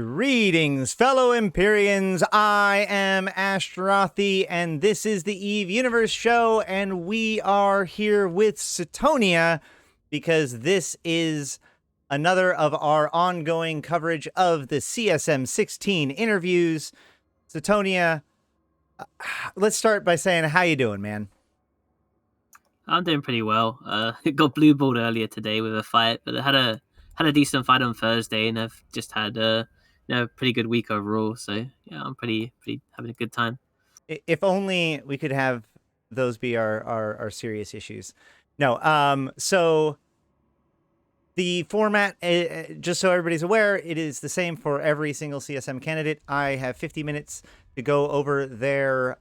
Greetings, fellow Empyreans. I am Ashtarothi, and this is the Eve Universe Show, and we are here with Suitonia because this is another of our ongoing coverage of the CSM 16 interviews. Suitonia, let's start by saying, how you doing, man? I'm doing pretty well. It got blue balled earlier today with a fight, but I had a decent fight on Thursday, and I've just had a pretty good week overall. So yeah, I'm pretty having a good time. If only we could have those be our serious issues. No, so the format, just so everybody's aware, it is the same for every single CSM candidate. I have 50 minutes to go over their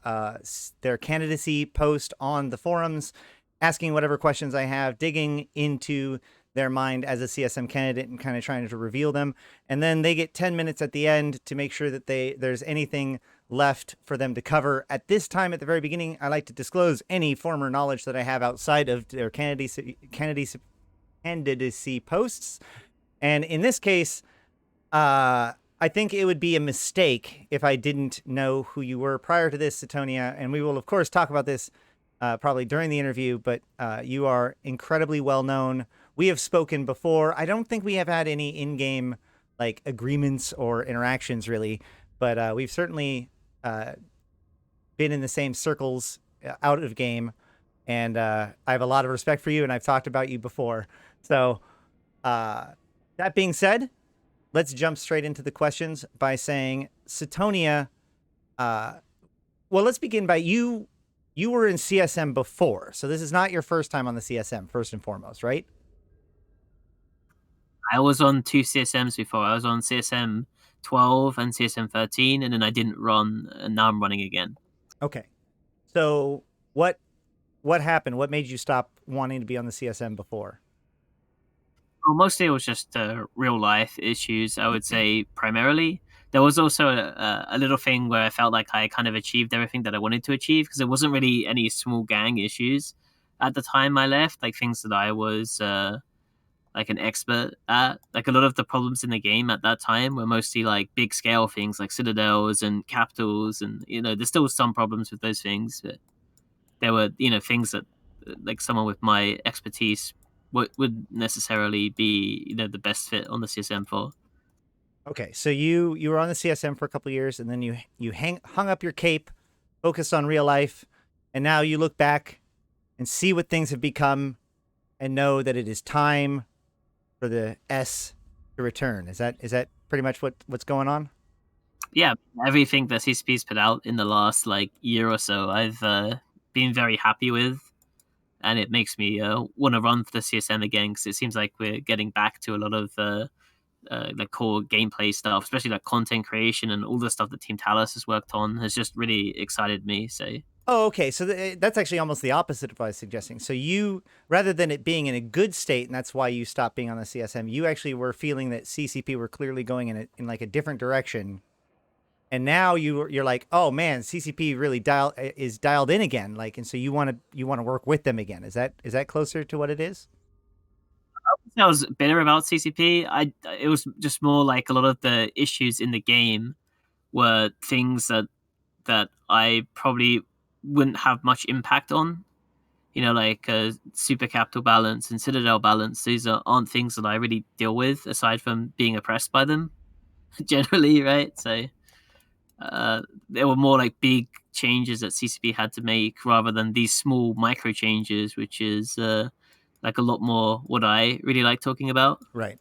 candidacy post on the forums, asking whatever questions I have, digging into their mind as a CSM candidate and kind of trying to reveal them. And then they get 10 minutes at the end to make sure that there's anything left for them to cover. At this time, at the very beginning, I like to disclose any former knowledge that I have outside of their candidacy posts. And in this case, I think it would be a mistake if I didn't know who you were prior to this, Suitonia. And we will, of course, talk about this probably during the interview, but you are incredibly well known. We have spoken before. I don't think we have had any in-game like agreements or interactions really, but we've certainly been in the same circles out of game. And I have a lot of respect for you, and I've talked about you before. So that being said, let's jump straight into the questions by saying, Suitonia, well, let's begin by you. You were in CSM before, so this is not your first time on the CSM, first and foremost, right? I was on two CSMs before. I was on CSM 12 and CSM 13, and then I didn't run, and now I'm running again. Okay. So what happened? What made you stop wanting to be on the CSM before? Well, mostly it was just real life issues, I would say, primarily. There was also a little thing where I felt like I kind of achieved everything that I wanted to achieve because there wasn't really any small gang issues at the time I left, like things that I was like an expert at. Like a lot of the problems in the game at that time were mostly like big scale things like citadels and capitals, and there's still some problems with those things, but there were things that like someone with my expertise would necessarily be the best fit on the CSM for. Okay, so you were on the CSM for a couple of years, and then you hung up your cape, focused on real life, and now you look back and see what things have become, and know that it is time for the S to return. Is that pretty much what's going on? Yeah, everything that CCP's put out in the last like year or so, I've been very happy with, and it makes me want to run for the CSM again because it seems like we're getting back to a lot of like core gameplay stuff, especially like content creation and all the stuff that Team Talos has worked on has just really excited me. So Oh, okay. So that's actually almost the opposite of what I was suggesting. So you, rather than it being in a good state, and that's why you stopped being on the CSM, you actually were feeling that CCP were clearly going in like a different direction, and now you're like, oh man, CCP really is dialed in again. Like, and so you want to work with them again. Is that closer to what it is? I was bitter about CCP. It was just more like a lot of the issues in the game were things that I probably wouldn't have much impact on. Like super capital balance and citadel balance. These aren't things that I really deal with aside from being oppressed by them generally, right? So there were more like big changes that CCP had to make rather than these small micro changes, which is like a lot more what I really like talking about. Right.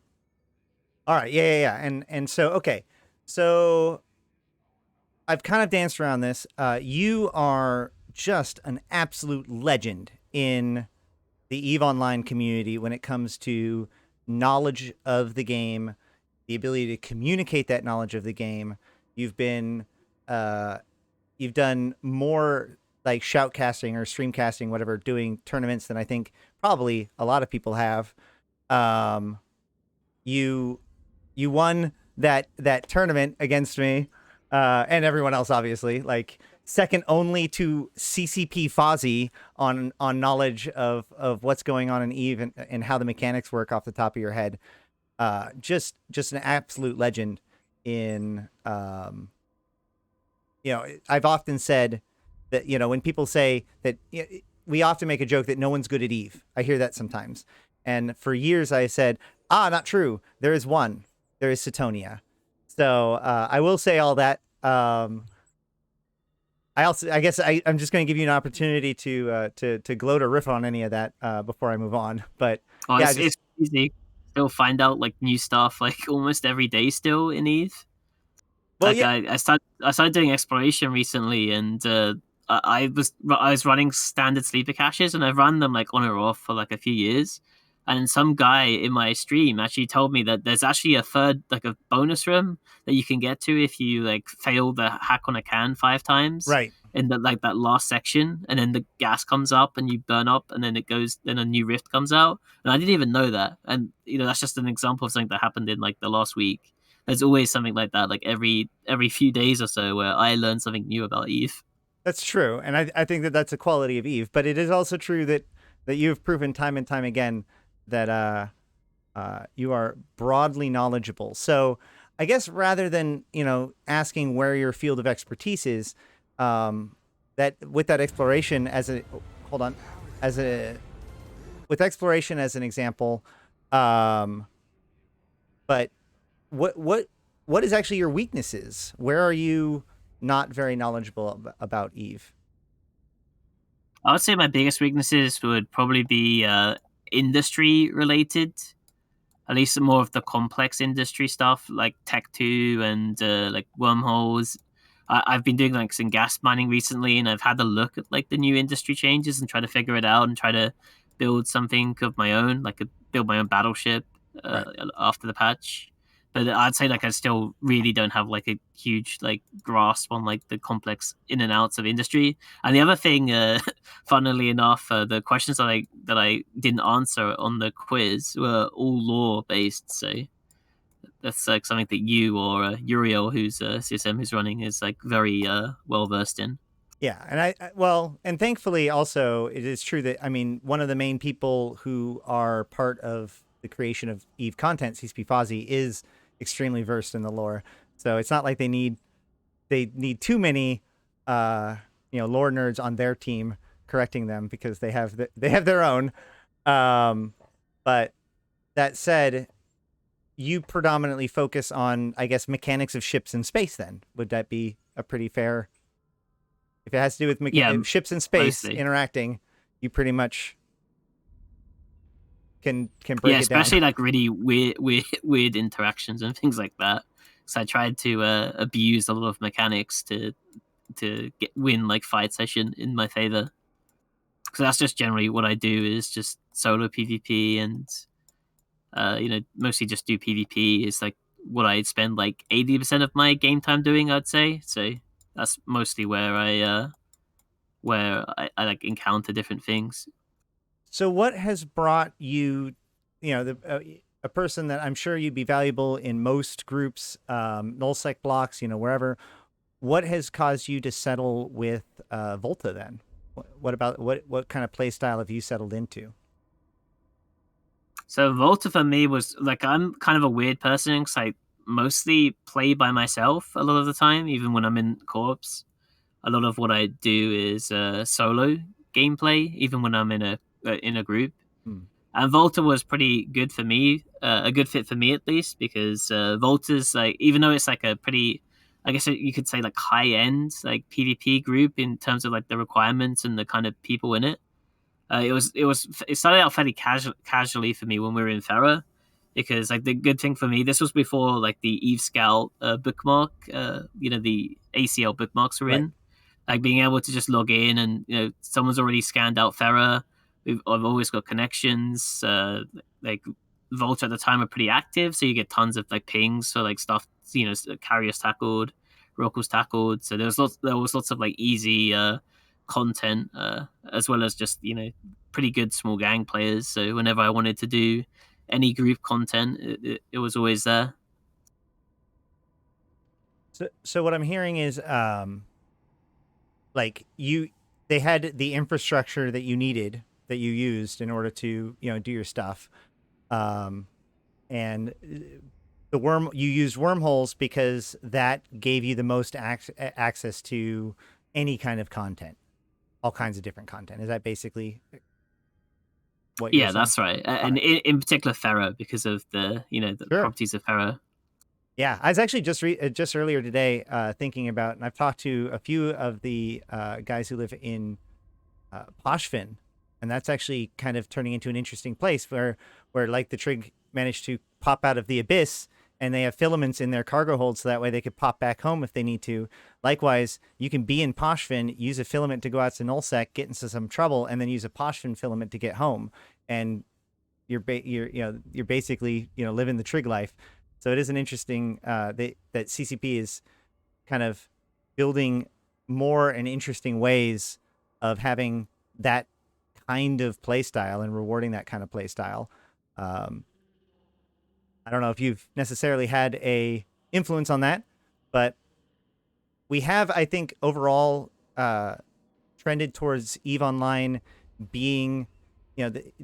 All right. Yeah. And so okay. So I've kind of danced around this. You are just an absolute legend in the EVE Online community when it comes to knowledge of the game, the ability to communicate that knowledge of the game. You've been, you've done more like shoutcasting or streamcasting, whatever, doing tournaments than I think probably a lot of people have. Um, you you won that tournament against me, and everyone else, obviously, like second only to CCP Fozzie on knowledge of what's going on in Eve and how the mechanics work off the top of your head. Just an absolute legend. in I've often said that, when people say that, we often make a joke that no one's good at Eve. I hear that sometimes. And for years I said, not true. There is one. There is Suitonia. So I will say all that. I guess I'm just going to give you an opportunity to gloat or riff on any of that before I move on. But Oh, yeah, it's easy. Still find out like new stuff like almost every day still in Eve. well, Like yeah, I started doing exploration recently, and I was running standard sleeper caches, and I've run them like on or off for like a few years. And some guy in my stream actually told me that there's actually a third, like a bonus room that you can get to if you like fail the hack on a can 5 times right. in the like that last section, and then the gas comes up and you burn up, and then it goes, then a new rift comes out. And I didn't even know that, and that's just an example of something that happened in like the last week. There's always something like that, like every few days or so, where I learn something new about Eve. That's true, and I think that that's a quality of Eve. But it is also true that you have proven time and time again that you are broadly knowledgeable. So I guess rather than asking where your field of expertise is, that with that exploration as a hold on as a with exploration as an example, um, but what is actually your weaknesses? Where are you not very knowledgeable about Eve? I would say my biggest weaknesses would probably be industry related, at least more of the complex industry stuff like Tech 2 and like wormholes. I've been doing like some gas mining recently, and I've had a look at like the new industry changes and try to figure it out and try to build something of my own, like build my own battleship Right. after the patch. But I'd say like I still really don't have like a huge like grasp on like the complex in and outs of industry. And the other thing, funnily enough, the questions that I didn't answer on the quiz were all lore based. So that's like something that you or Uriel, who's CSM who's running, is like very well versed in. Yeah, and well, and thankfully also it is true that, I mean, one of the main people who are part of the creation of Eve content, CSP Fozzie, is extremely versed in the lore. So it's not like they need too many lore nerds on their team correcting them, because they have their own. Um, but that said, you predominantly focus on, I guess, mechanics of ships in space. Then would that be a pretty fair? If it has to do with Yeah, ships in space mostly. interacting, you pretty much can Yeah, break it down. especially like really weird interactions and things like that. So I tried to abuse a lot of mechanics to win like fight session in my favor. Because that's just generally what I do, is just solo PvP, and mostly just do PvP is like what I spend like 80% of my game time doing, I'd say. So that's mostly where I like encounter different things. So, what has brought you, a person that I'm sure you'd be valuable in most groups, nullsec blocks, wherever. What has caused you to settle with Volta then? What about what kind of play style have you settled into? So Volta for me was like, I'm kind of a weird person because I mostly play by myself a lot of the time, even when I'm in co-ops. A lot of what I do is solo gameplay, even when I'm in a group. Hmm. And Volta was pretty good for me, a good fit for me at least, because Volta's like, even though it's like a pretty, I guess you could say like high end like PvP group in terms of like the requirements and the kind of people in it. It started out fairly casually for me when we were in Farah, because like the good thing for me, this was before like the Eve Scout bookmark, the ACL bookmarks were Right. in, like being able to just log in and someone's already scanned out Farah. I've always got connections. Like Volta at the time are pretty active, so you get tons of like pings for like stuff. Carriers tackled, Rocals tackled. So there was lots of like easy content, as well as just pretty good small gang players. So whenever I wanted to do any group content, it was always there. So what I'm hearing is, like they had the infrastructure that you needed, that you used in order to do your stuff, um, and you used wormholes because that gave you the most access to any kind of content, all kinds of different content. Is that basically what you're Yeah, saying? that's right. All And right. in particular, Ferro, because of the Sure. properties of Ferro. Yeah, I was actually just earlier today thinking about, and I've talked to a few of the guys who live in Poshfin, and that's actually kind of turning into an interesting place where like the trig managed to pop out of the abyss, and they have filaments in their cargo hold, so that way they could pop back home if they need to. Likewise, you can be in Poshfin, use a filament to go out to Nullsec, get into some trouble, and then use a Poshfin filament to get home, and you're basically living the trig life. So it is an interesting that CCP is kind of building more and interesting ways of having that kind of play style and rewarding that kind of play style. Um, I don't know if you've necessarily had a influence on that, but we have, I think, overall trended towards Eve Online being,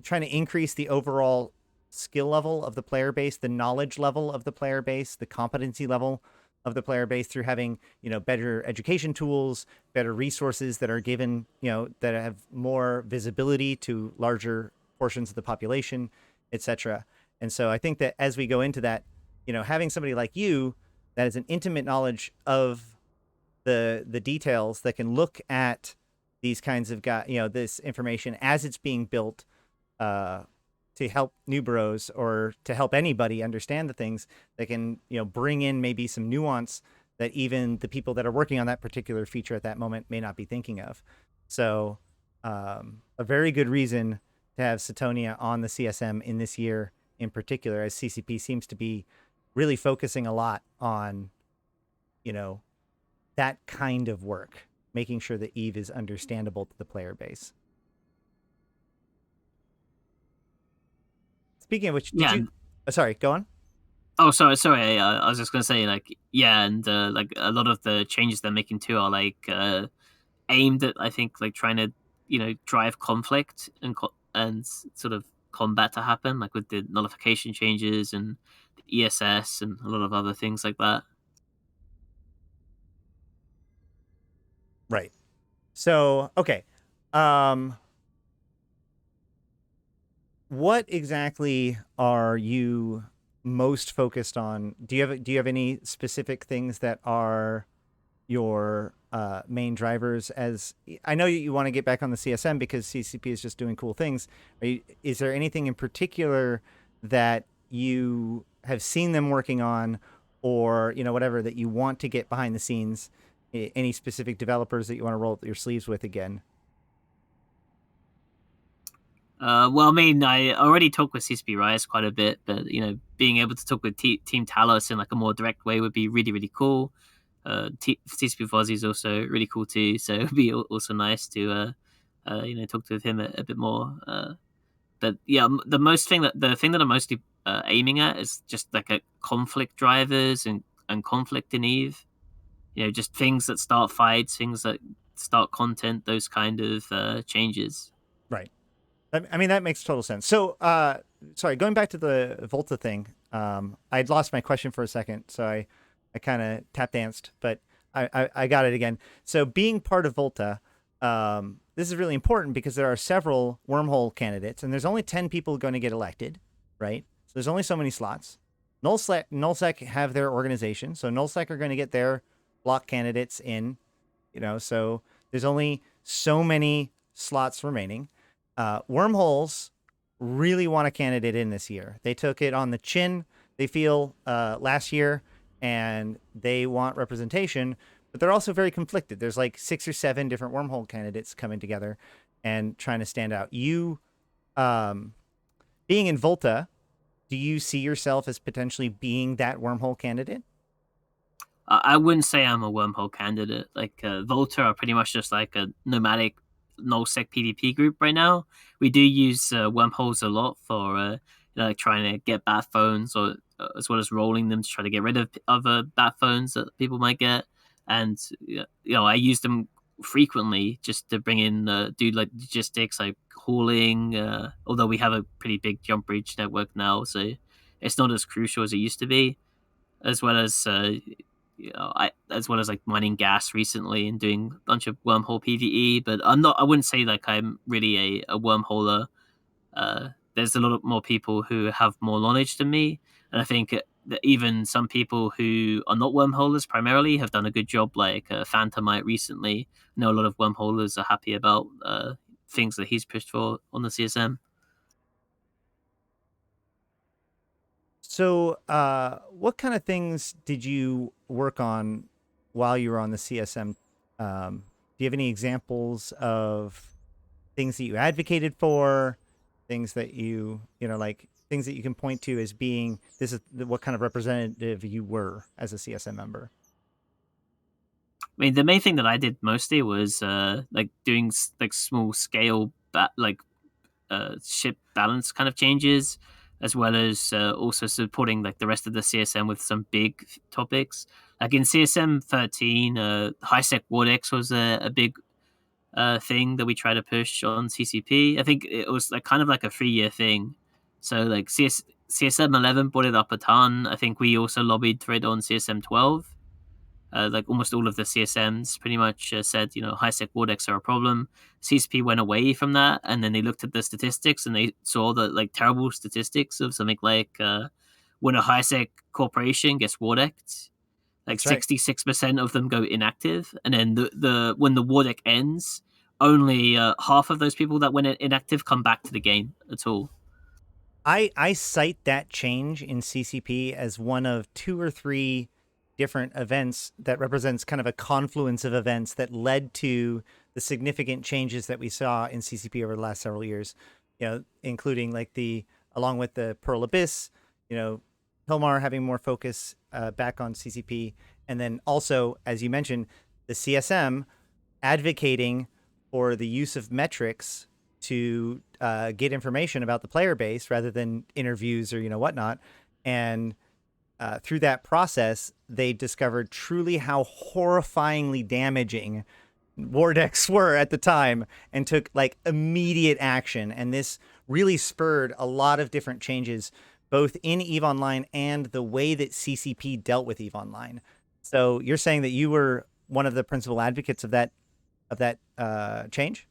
trying to increase the overall skill level of the player base, the knowledge level of the player base, the competency level of the player base through having, better education tools, better resources that are given, that have more visibility to larger portions of the population, etc. And so I think that as we go into that, having somebody like you that has an intimate knowledge of the details, that can look at these kinds of this information as it's being built uh, to help new bros or to help anybody understand the things, that can bring in maybe some nuance that even the people that are working on that particular feature at that moment may not be thinking of. So a very good reason to have Suitonia on the CSM in this year in particular, as CCP seems to be really focusing a lot on that kind of work, making sure that Eve is understandable to the player base. Speaking of which, did Yeah. you? Sorry, go on. Oh, sorry. I was just gonna say, like, yeah, and like a lot of the changes they're making too are like aimed at, I think, like trying to drive conflict and sort of combat to happen, like with the nullification changes and the ESS and a lot of other things like that. Right. So, okay. Um, what exactly are you most focused on? Do you have any specific things that are your main drivers? As I know you want to get back on the CSM because CCP is just doing cool things. Is there anything in particular that you have seen them working on, or whatever, that you want to get behind the scenes? Any specific developers that you want to roll up your sleeves with again? Well, I mean, I already talk with CSP Rise quite a bit, but being able to talk with Team Talos in like a more direct way would be really, really cool. CSP Fozzy is also really cool too, so it'd be also nice to talk to him a bit more. But yeah, the thing that I'm mostly aiming at is just like a conflict drivers and conflict in Eve. Just things that start fights, things that start content, those kind of changes. Right. I mean, that makes total sense. So, sorry, going back to the Volta thing, I'd lost my question for a second, so I kind of tap danced, but I got it again. So, being part of Volta, this is really important because there are several wormhole candidates, and there's only 10 people going to get elected, right? So, there's only so many slots. Nullsec have their organization, so Nullsec are going to get their block candidates in, so there's only so many slots remaining. Wormholes really want a candidate in this year. They took it on the chin, they feel, last year, and they want representation, but they're also very conflicted. There's like 6 or 7 different wormhole candidates coming together and trying to stand out. You, um, being in Volta, do you see yourself as potentially being that wormhole candidate? I wouldn't say I'm a wormhole candidate. Like Volta are pretty much just like a nomadic nullsec PvP group right now. We do use wormholes a lot for like trying to get bat phones, or as well as rolling them to try to get rid of other bat phones that people might get. And I use them frequently just to bring in do like logistics, like hauling. Although we have a pretty big jump bridge network now, so it's not as crucial as it used to be. as well as as well as like mining gas recently and doing a bunch of wormhole PVE. But I wouldn't say like I'm really a wormholer. There's a lot more people who have more knowledge than me, and I think that even some people who are not wormholers primarily have done a good job. Like Phantomite recently, I know a lot of wormholers are happy about things that he's pushed for on the CSM. So, what kind of things did you work on while you were on the CSM? Do you have any examples of things that you advocated for, things that like things that you can point to as being this is what kind of representative you were as a CSM member? I mean, the main thing that I did mostly was like doing like small scale ship balance kind of changes, as well as also supporting like the rest of the CSM with some big topics. Like in CSM 13, high sec Wardex was a big thing that we try to push on CCP. I think it was like kind of like a 3 year thing. So like CSM 11 brought it up a ton. I think we also lobbied for it on CSM 12. Like almost all of the CSMs pretty much said, high sec Wardex are a problem. CCP went away from that, and then they looked at the statistics and they saw the like terrible statistics of something like when a high sec corporation gets Wardexed, like That's right. 66% of them go inactive, and then the when the Wardeck ends, only half of those people that went inactive come back to the game at all. I cite that change in CCP as one of two or three different events that represents kind of a confluence of events that led to the significant changes that we saw in CCP over the last several years. Including like along with the Pearl Abyss, Hilmar having more focus back on CCP, and then also, as you mentioned, the CSM advocating for the use of metrics to get information about the player base rather than interviews or whatnot. And through that process, they discovered truly how horrifyingly damaging Wardex were at the time and took like immediate action. And this really spurred a lot of different changes, both in EVE Online and the way that CCP dealt with EVE Online. So you're saying that you were one of the principal advocates of that change?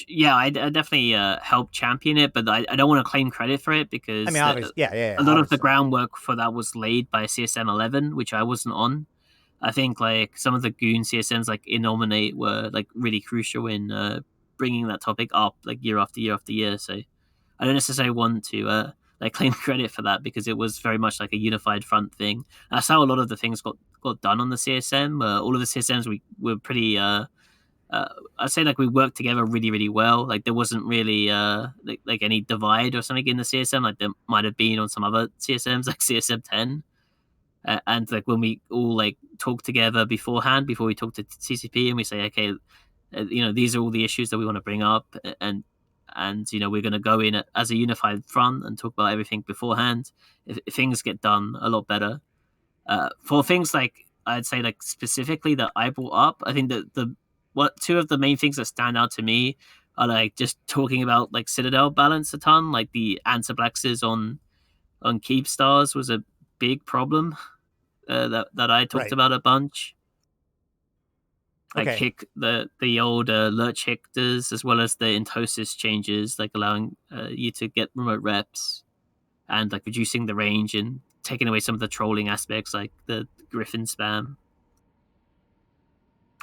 Yeah, I definitely helped champion it, but I don't want to claim credit for it I because mean, obviously, yeah, a lot of the obviously. groundwork for that was laid by CSM 11, which I wasn't on. I think like some of the goon CSMs like Innominate were like really crucial in bringing that topic up like year after year after year. So I don't necessarily want to like claim credit for that because it was very much like a unified front thing. That's how a lot of the things got done on the CSM. All of the CSMs we were pretty I'd say like we worked together really, really well. Like there wasn't really like any divide or something in the CSM. Like there might have been on some other CSMs, like CSM 10. And like when we all like talk together beforehand, before we talk to CCP, and we say, okay, these are all the issues that we want to bring up, and we're going to go in as a unified front and talk about everything beforehand. If things get done a lot better. For things like I'd say like specifically that I brought up, I think that the what two of the main things that stand out to me are like just talking about like Citadel balance a ton, like the antiplexes on Keep Stars was a big problem that I talked Right. about a bunch. Like Okay. Hick the old Lurch Hictors as well as the Intosis changes, like allowing you to get remote reps and like reducing the range and taking away some of the trolling aspects like the Griffin spam.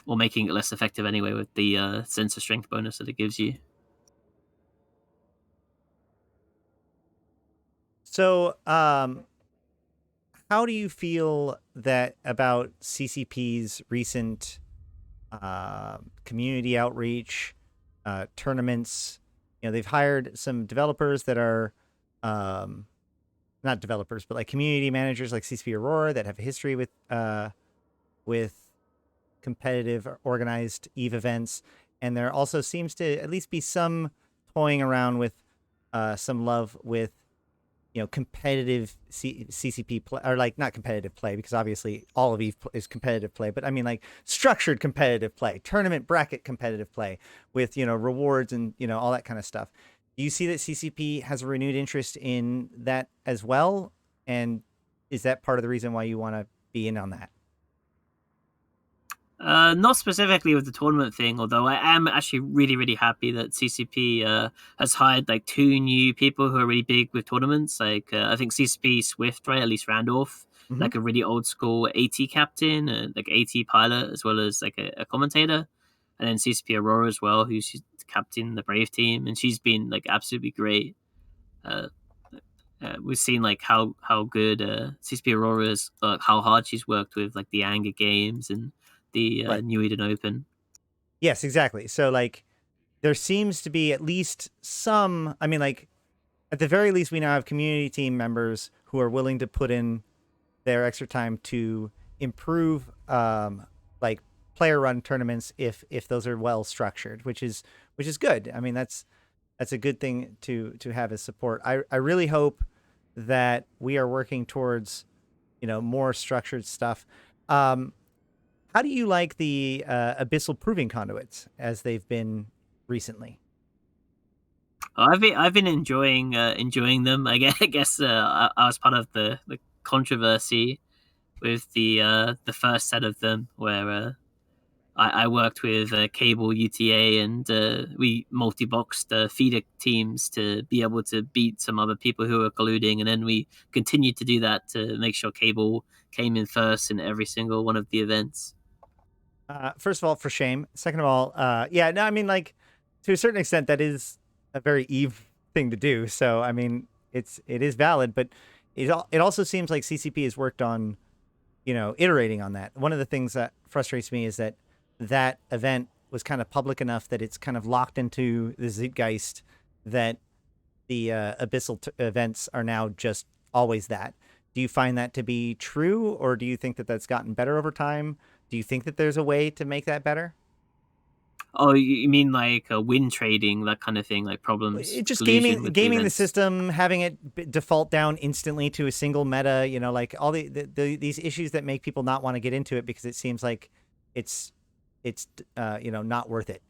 Or making it less effective anyway with the sensor strength bonus that it gives you. So, how do you feel that about CCP's recent community outreach, tournaments? They've hired some developers that are um, not developers, but like community managers like CCP Aurora that have a history with competitive organized EVE events, and there also seems to at least be some toying around with some love with competitive CCP play, or like not competitive play, because obviously all of EVE is competitive play, but I mean like structured competitive play, tournament bracket competitive play with rewards and all that kind of stuff. Do you see that CCP has a renewed interest in that as well? And is that part of the reason why you want to be in on that? Not specifically with the tournament thing, although I am actually really, really happy that CCP has hired like two new people who are really big with tournaments. Like I think CCP Swift, right? At least Randolph, Mm-hmm. like a really old school AT captain, like AT pilot, as well as like a commentator, and then CCP Aurora as well, who's captain the Brave team, and she's been like absolutely great. Uh, we've seen like how good CSP Aurora is, how hard she's worked with like the Anger Games and the Right. New Eden Open. Yes, exactly. So like there seems to be at least some, I mean, like at the very least we now have community team members who are willing to put in their extra time to improve like player run tournaments if those are well structured, which is good. I mean, that's a good thing to have as support. I really hope that we are working towards, you know, more structured stuff. Um, how do you like the abyssal proving conduits as they've been recently? I've been enjoying them. I guess I was part of the controversy with the first set of them, where I worked with Cable UTA, and we multi-boxed feeder teams to be able to beat some other people who were colluding, and then we continued to do that to make sure Cable came in first in every single one of the events. First of all, for shame. Second of all, yeah, no, I mean, like to a certain extent, that is a very Eve thing to do. So, I mean, it is valid, but it also seems like CCP has worked on, you know, iterating on that. One of the things that frustrates me is that that event was kind of public enough that it's kind of locked into the zeitgeist that the abyssal events are now just always that. Do you find that to be true, or do you think that that's gotten better over time? Do you think that there's a way to make that better? Oh, you mean like win trading, that kind of thing, like problems, It just collusion with the gaming the events? system, having it default down instantly to a single meta. You know, like all these issues that make people not want to get into it because it seems like it's it's you know, not worth it.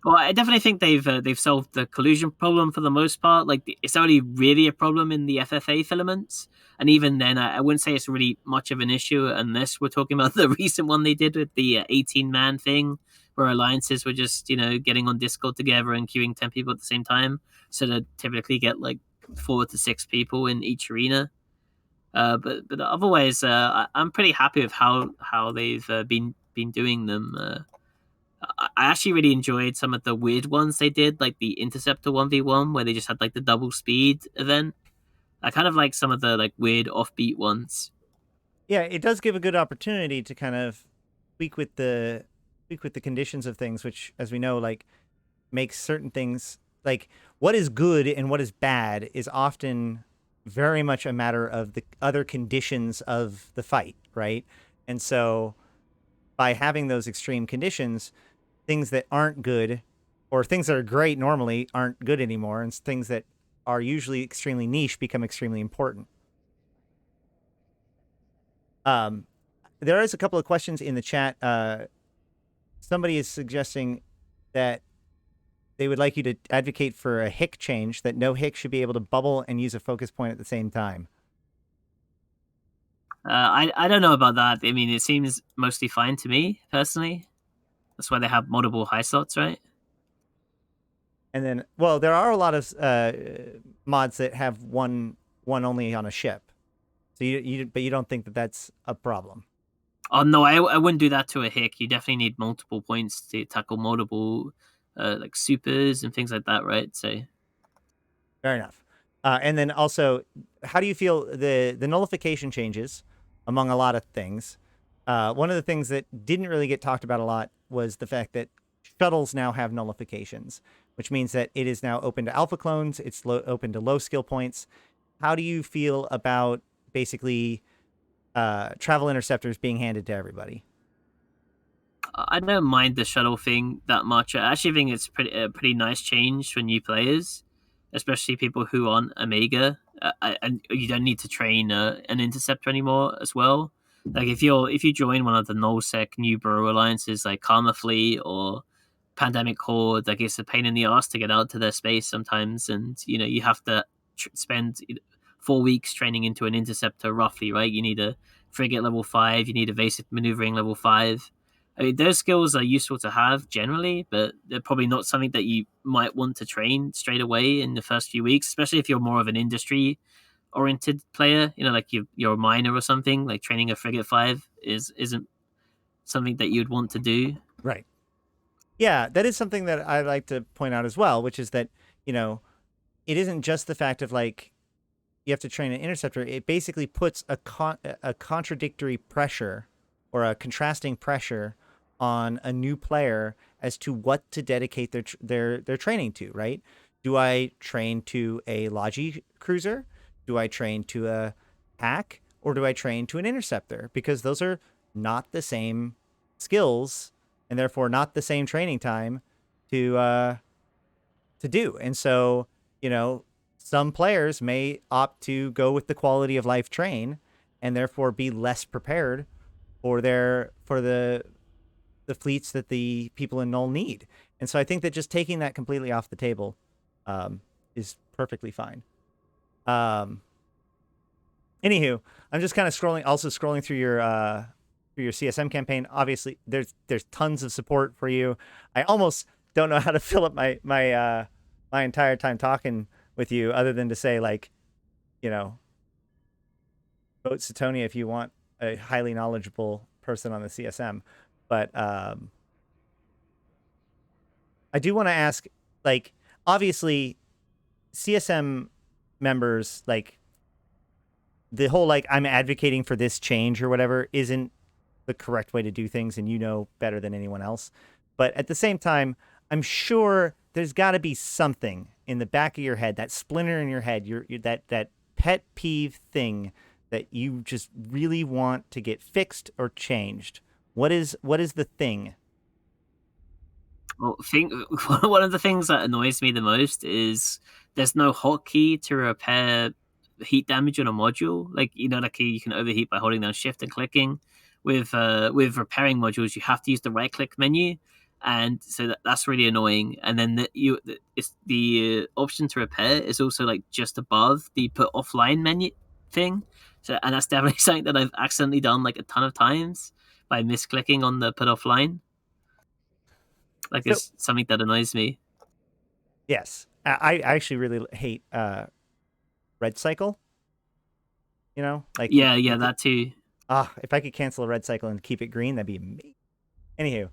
Well, I definitely think they've solved the collusion problem for the most part. Like it's only really a problem in the FFA filaments, and even then, I wouldn't say it's really much of an issue unless we're talking about the recent one they did with the 18-man thing, where alliances were just getting on Discord together and queuing 10 people at the same time. So they typically get like 4 to 6 people in each arena. But otherwise, I'm pretty happy with how they've been doing them. I actually really enjoyed some of the weird ones they did, like the Interceptor 1v1, where they just had like the double speed event. I kind of like some of the like weird offbeat ones. Yeah, it does give a good opportunity to kind of tweak with the conditions of things, which, as we know, like makes certain things like what is good and what is bad is often very much a matter of the other conditions of the fight, right? And so by having those extreme conditions, things that aren't good or things that are great normally aren't good anymore, and things that are usually extremely niche become extremely important. Um, there is a couple of questions in the chat. Somebody is suggesting that they would like you to advocate for a hick change, that no hick should be able to bubble and use a focus point at the same time. I don't know about that. I mean, it seems mostly fine to me personally. That's why they have multiple high slots, right? And then, well, there are a lot of mods that have one only on a ship. So but you don't think that that's a problem. Oh no, I wouldn't do that to a hick. You definitely need multiple points to tackle multiple like supers and things like that, right? So Fair enough. And then also, how do you feel the nullification changes among a lot of things? One of the things that didn't really get talked about a lot was the fact that shuttles now have nullifications, which means that it is now open to alpha clones. It's open to low skill points. How do you feel about basically travel interceptors being handed to everybody? I don't mind the shuttle thing that much. I actually think it's a pretty nice change for new players, especially people who aren't Omega. And you don't need to train an interceptor anymore as well. Like if you join one of the nullsec new bro alliances like Karma Fleet or Pandemic Horde, like it's a pain in the ass to get out to their space sometimes, and you have to spend 4 weeks training into an interceptor, roughly, right? You need a frigate level 5, you need evasive maneuvering level 5. I mean, those skills are useful to have generally, but they're probably not something that you might want to train straight away in the first few weeks, especially if you're more of an industry oriented player. Like you're a miner or something. Like training a frigate 5 isn't something that you'd want to do. Right. Yeah, that is something that I like to point out as well, which is that, it isn't just the fact of like you have to train an interceptor. It basically puts a contradictory pressure or a contrasting pressure on a new player as to what to dedicate their training to, right? Do I train to a Logi cruiser? Do I train to a hack? Or do I train to an interceptor? Because those are not the same skills and therefore not the same training time to do. And so, some players may opt to go with the quality of life train and therefore be less prepared for the fleets that the people in Null need. And so I think that just taking that completely off the table is perfectly fine. Anywho, I'm just kind of scrolling through your CSM campaign. Obviously, there's tons of support for you. I almost don't know how to fill up my entire time talking with you, other than to say, like, vote Suitonia if you want a highly knowledgeable person on the CSM. But I do want to ask, like, obviously, CSM members, like, the whole, like, I'm advocating for this change or whatever isn't the correct way to do things, and better than anyone else. But at the same time, I'm sure there's got to be something in the back of your head, that splinter in your head, that pet peeve thing that you just really want to get fixed or changed. What is the thing? Well, one of the things that annoys me the most is there's no hotkey to repair heat damage on a module. Like like you can overheat by holding down Shift and clicking. With repairing modules, you have to use the right click menu, and so that's really annoying. And then it's the option to repair is also like just above the put offline menu thing. So and that's definitely something that I've accidentally done like a ton of times by misclicking on the put offline. Like So it's something that annoys me. yes, I actually really hate red cycle. Like Yeah, that too. if I could cancel a red cycle and keep it green, that'd be amazing. Anywho,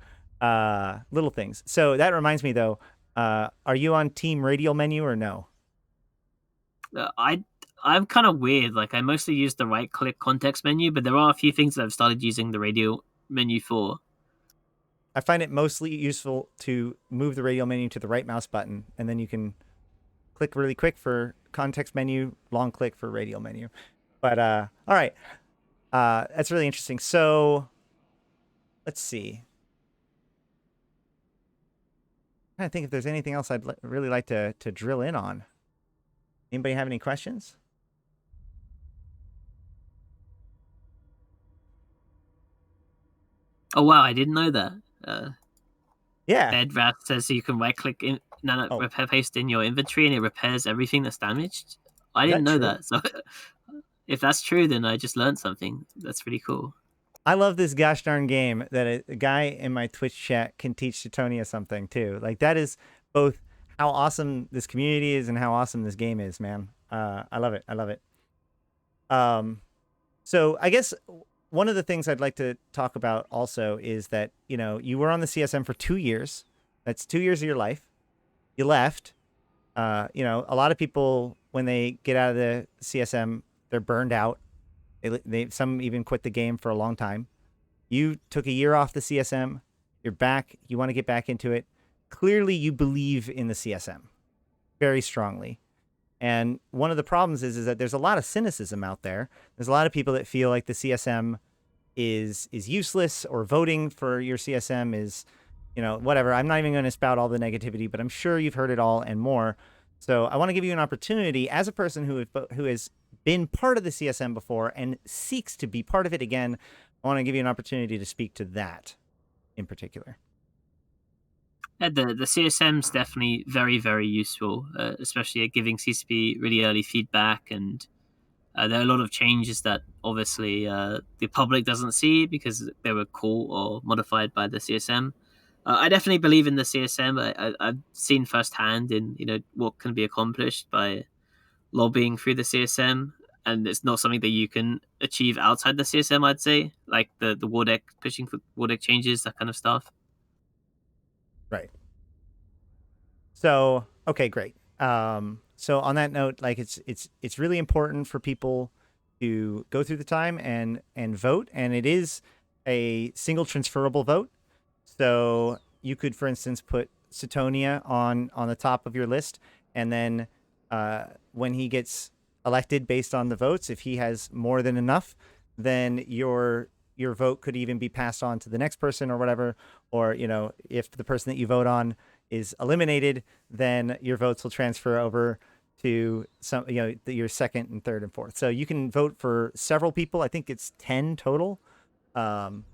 little things. So that reminds me though, are you on team radial menu or no? I'm kind of weird. Like I mostly use the right click context menu, but there are a few things that I've started using the radio menu for. I find it mostly useful to move the radial menu to the right mouse button, and then you can click really quick for context menu, long click for radial menu. But all right, that's really interesting. So let's see. I'm trying to think if there's anything else I'd really like to drill in on. Anybody have any questions? Oh wow, I didn't know that. Yeah. Bedrat says you can right click in Oh, repair paste in your inventory and it repairs everything that's damaged. I is didn't that know true? that. So if that's true, then I just learned something. That's pretty cool. I love this gosh darn game that a guy in my Twitch chat can teach Suitonia something too. Like that is both how awesome this community is and how awesome this game is, man. I love it. I love it. So I guess one of the things I'd like to talk about also is that, you were on the CSM for 2 years. That's 2 years of your life. You left. A lot of people, when they get out of the CSM, they're burned out. Some even quit the game for a long time. You took a year off the CSM. You're back. You want to get back into it. Clearly, you believe in the CSM very strongly. And one of the problems is that there's a lot of cynicism out there. There's a lot of people that feel like the CSM is useless, or voting for your CSM is, whatever. I'm not even going to spout all the negativity, but I'm sure you've heard it all and more. So I want to give you an opportunity as a person who has been part of the CSM before and seeks to be part of it again. I want to give you an opportunity to speak to that in particular. Yeah, the CSM's definitely very, very useful, especially at giving CCP really early feedback and There are a lot of changes that obviously the public doesn't see because they were cool or modified by the CSM. I definitely believe in the CSM. I've seen firsthand in what can be accomplished by lobbying through the CSM, and it's not something that you can achieve outside the CSM. I'd say, like the war deck, pushing for war deck changes, that kind of stuff. Right. So, okay, great. So on that note, like it's really important for people to go through the time and vote, and it is a single transferable vote. So you could, for instance, put Suitonia on the top of your list, and then when he gets elected based on the votes, if he has more than enough, then your vote could even be passed on to the next person or whatever. Or if the person that you vote on is eliminated, then your votes will transfer over to some your second and third and fourth. So you can vote for several people. I think it's 10 total. Um,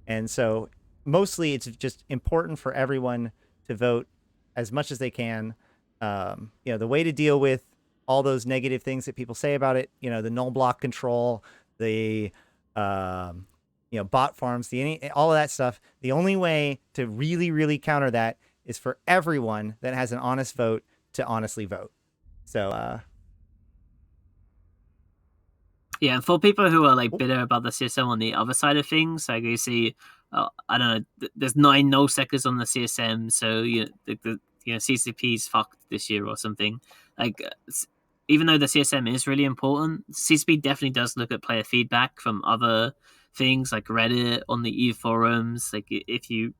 and so mostly it's just important for everyone to vote as much as they can. The way to deal with all those negative things that people say about it, the null block control, the bot farms, all of that stuff. The only way to really, really counter that is for everyone that has an honest vote to honestly vote. So, Yeah, and for people who are like bitter about the CSM on the other side of things, like you see, I don't know, there's 9 null seconds on the CSM, so CCP's fucked this year or something. Like, even though the CSM is really important, CCP definitely does look at player feedback from other things like Reddit, on the Eve forums. Like, if you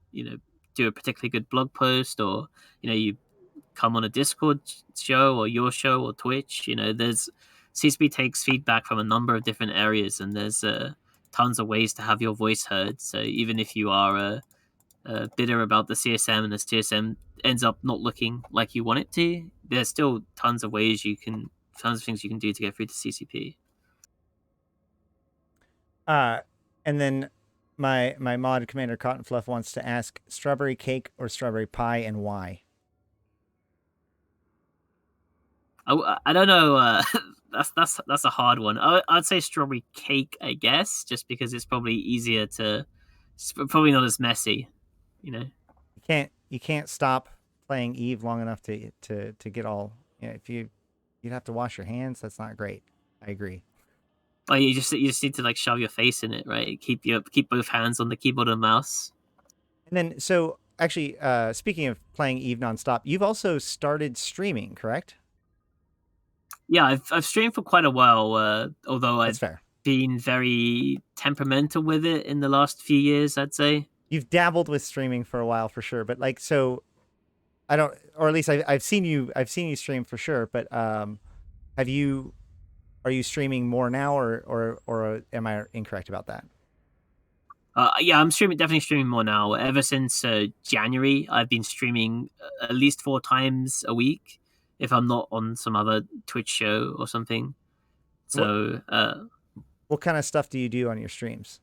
do a particularly good blog post, or you come on a Discord show or your show or Twitch. There's CSB takes feedback from a number of different areas, and there's tons of ways to have your voice heard. So even if you are bitter about the CSM and the CSM ends up not looking like you want it to, there's still tons of things you can do to get through to CCP. And then my mod Commander Cotton Fluff wants to ask strawberry cake or strawberry pie and why. I don't know. That's a hard one. I'd say strawberry cake, I guess, just because it's probably easier to. It's probably not as messy, you know. You can't stop playing Eve long enough to get all. If you'd have to wash your hands. That's not great. I agree. Like you just need to like shove your face in it, right? Keep both hands on the keyboard and mouse. And then so actually, speaking of playing Eve nonstop, you've also started streaming, correct? Yeah, I've streamed for quite a while, although That's I've fair. been very temperamental with it in the last few years, I'd say. You've dabbled with streaming for a while for sure, but like so, I don't, or at least I've seen you stream for sure. But have you are you streaming more now, or am I incorrect about that? Yeah, I'm definitely streaming more now. Ever since January, I've been streaming at least 4 times a week, if I'm not on some other Twitch show or something. What So what kind of stuff do you do on your streams?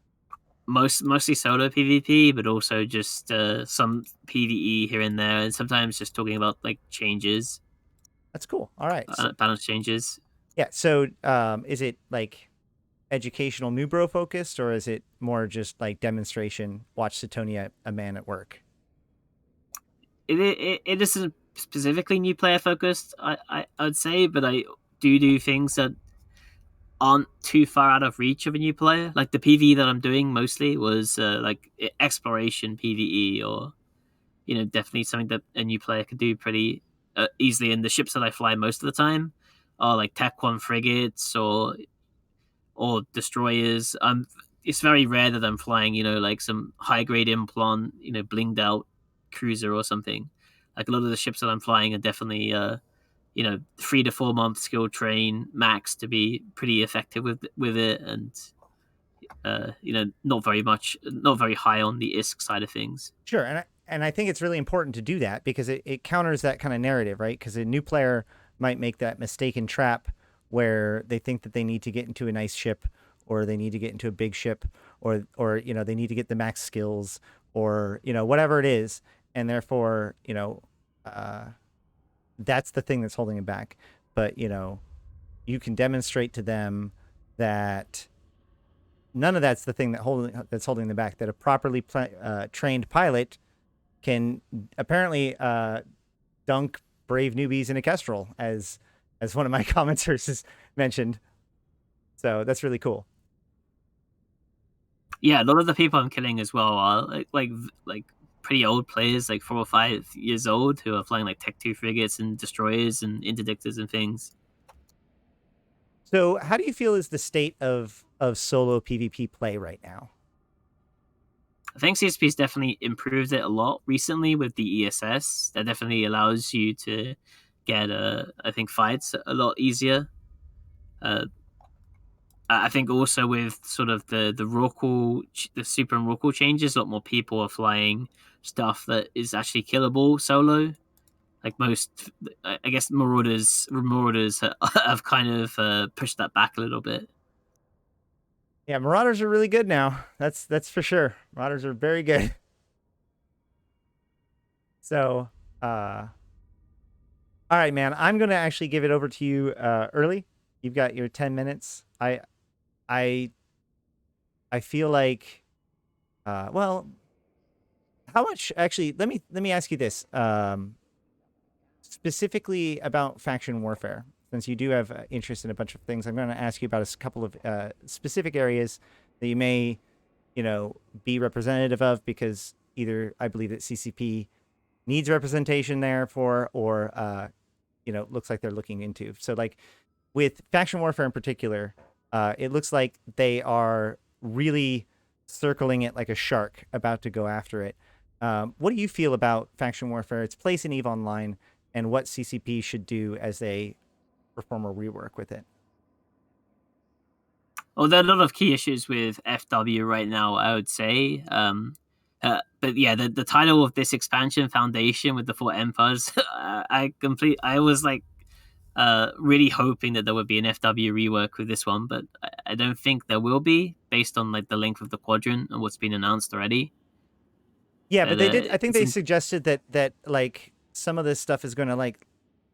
mostly solo PvP, but also just some PvE here and there, and sometimes just talking about like changes, That's cool. All right. So balance changes. yeah. So is it like educational new bro focused, or is it more just like demonstration? Watch Suitonia, a man at work. It isn't specifically new player focused, I'd say, but I do things that aren't too far out of reach of a new player. Like the PvE that I'm doing mostly was like exploration PvE, or definitely something that a new player could do pretty easily. And the ships that I fly most of the time are like Tech One frigates or destroyers. It's very rare that I'm flying, like some high grade implant, blinged out cruiser or something. Like a lot of the ships that I'm flying are definitely 3 to 4 month skill train max to be pretty effective with it, and not very high on the ISK side of things. Sure, and I think it's really important to do that because it counters that kind of narrative, right? Because a new player might make that mistaken trap where they think that they need to get into a nice ship, or they need to get into a big ship, or they need to get the max skills, or whatever it is, and therefore that's the thing that's holding them back. But you can demonstrate to them that none of that's the thing that's holding them back. That a properly trained pilot can apparently dunk brave newbies in a kestrel, as one of my commenters has mentioned. So that's really cool. Yeah, a lot of the people I'm killing as well are like pretty old players, like 4 or 5 years old, who are flying like Tech 2 frigates and destroyers and interdictors and things. So how do you feel is the state of solo PvP play right now? I think CSP's definitely improved it a lot recently with the ESS. That definitely allows you to get, I think, fights a lot easier. Uh, I think also with sort of the Rorqual, the Super and Rorqual changes, a lot more people are flying stuff that is actually killable solo. Like most, I guess Marauders have kind of pushed that back a little bit. Yeah, Marauders are really good now. That's for sure. Marauders are very good. So, all right, man. I'm gonna actually give it over to you early. You've got your 10 minutes. I I feel like, well, how much actually? Let me ask you this. Specifically about faction warfare, since you do have interest in a bunch of things, I'm going to ask you about a couple of specific areas that you may, be representative of, because either I believe that CCP needs representation there for, or looks like they're looking into. So, like with faction warfare in particular, it looks like they are really circling it like a shark, about to go after it. What do you feel about faction warfare, its place in EVE Online, and what CCP should do as they perform a rework with it? Well, there are a lot of key issues with FW right now, I would say. But yeah, the title of this expansion, Foundation with the Four Empires, I was like really hoping that there would be an FW rework with this one, but I don't think there will be, based on like the length of the quadrant and what's been announced already. Yeah, but But they did. I think it's they in, suggested that like some of this stuff is going to like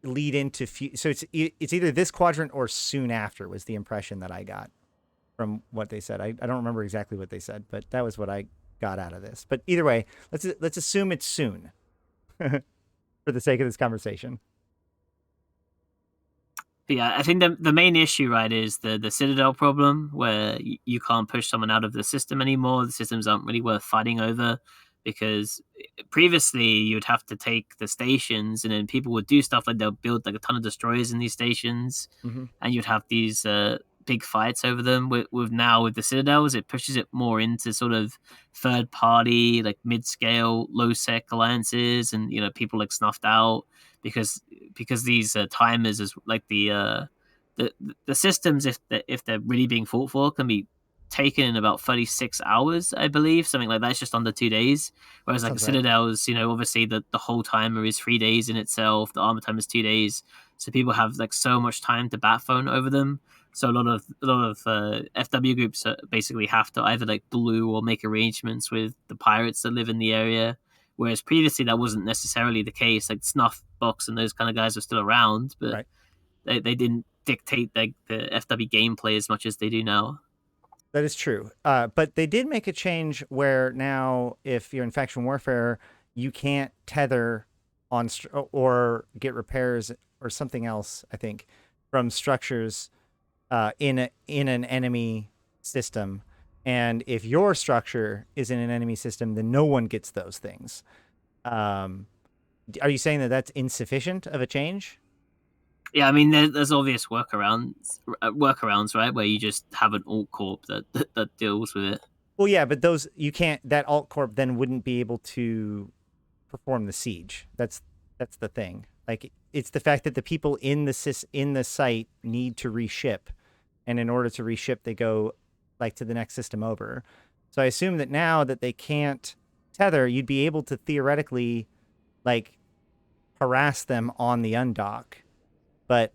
lead into so it's either this quadrant or soon after, was the impression that I got from what they said. I don't remember exactly what they said, but that was what I got out of this. But either way, let's assume it's soon for the sake of this conversation. But yeah, I think the main issue, right, is the Citadel problem, where you can't push someone out of the system anymore. The systems aren't really worth fighting over, because previously you'd have to take the stations, and then people would do stuff like they'll build like a ton of destroyers in these stations, Mm-hmm. and you'd have these big fights over them. With now with the Citadels, it pushes it more into sort of third party, like mid scale, low sec alliances, and people like snuffed out, because these timers is like the the systems, if they're really being fought for, can be taken in about 36 hours, I believe, something like that. It's just under 2 days. Whereas like a Sounds right. Citadel is, obviously the whole timer is 3 days in itself. The armor time is 2 days, so people have like so much time to bat phone over them. So a lot of FW groups basically have to either like blue or make arrangements with the pirates that live in the area. Whereas previously that wasn't necessarily the case. Like Snuff Box and those kind of guys are still around, but Right. they didn't dictate like the FW gameplay as much as they do now. That is true. But they did make a change where now, if you're in faction warfare, you can't tether on or get repairs or something else, I think, from structures in an enemy system. And if your structure is in an enemy system, then no one gets those things. Um, are you saying that that's insufficient of a change? Yeah, I mean, there's obvious workarounds, right? Where you just have an alt corp that deals with it. Well, yeah, but those you can't. That alt corp then wouldn't be able to perform the siege. That's the thing. Like it's the fact that the people in the site need to reship, and in order to reship, they go like to the next system over. So I assume that now that they can't tether, you'd be able to theoretically like harass them on the undock. But